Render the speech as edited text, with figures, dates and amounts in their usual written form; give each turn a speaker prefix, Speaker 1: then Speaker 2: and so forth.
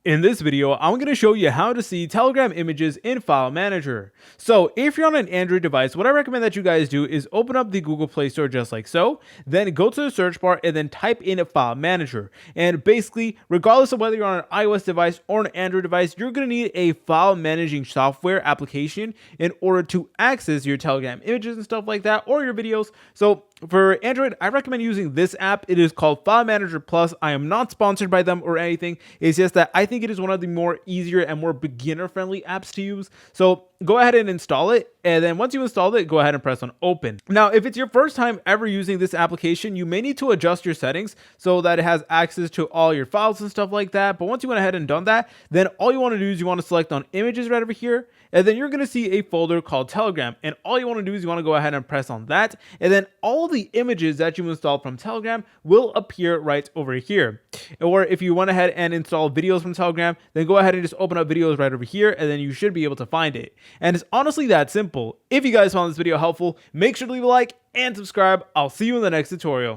Speaker 1: In this video, I'm going to show you how to see Telegram images in File Manager. So if you're on an Android device, what I recommend that you guys do is open up the Google Play Store just like so, then go to the search bar and then type in File Manager. And basically, regardless of whether you're on an iOS device or an Android device, you're going to need a file managing software application in order to access your Telegram images and stuff like that, or your videos. So for Android, I recommend using this app. It is called File Manager Plus. I am not sponsored by them or anything. It's just that I think it is one of the more easier and more beginner friendly apps to use. So go ahead and install it. And then once you install it, go ahead and press on open. Now, if it's your first time ever using this application, you may need to adjust your settings so that it has access to all your files and stuff like that. But once you went ahead and done that, then all you want to do is you want to select on images right over here. And then you're going to see a folder called Telegram. And all you want to do is you want to go ahead and press on that. And then all the images that you installed from Telegram will appear right over here. Or if you went ahead and install videos from Telegram, then go ahead and just open up videos right over here. And then you should be able to find it. And it's honestly that simple. If you guys found this video helpful, make sure to leave a like and subscribe. I'll see you in the next tutorial.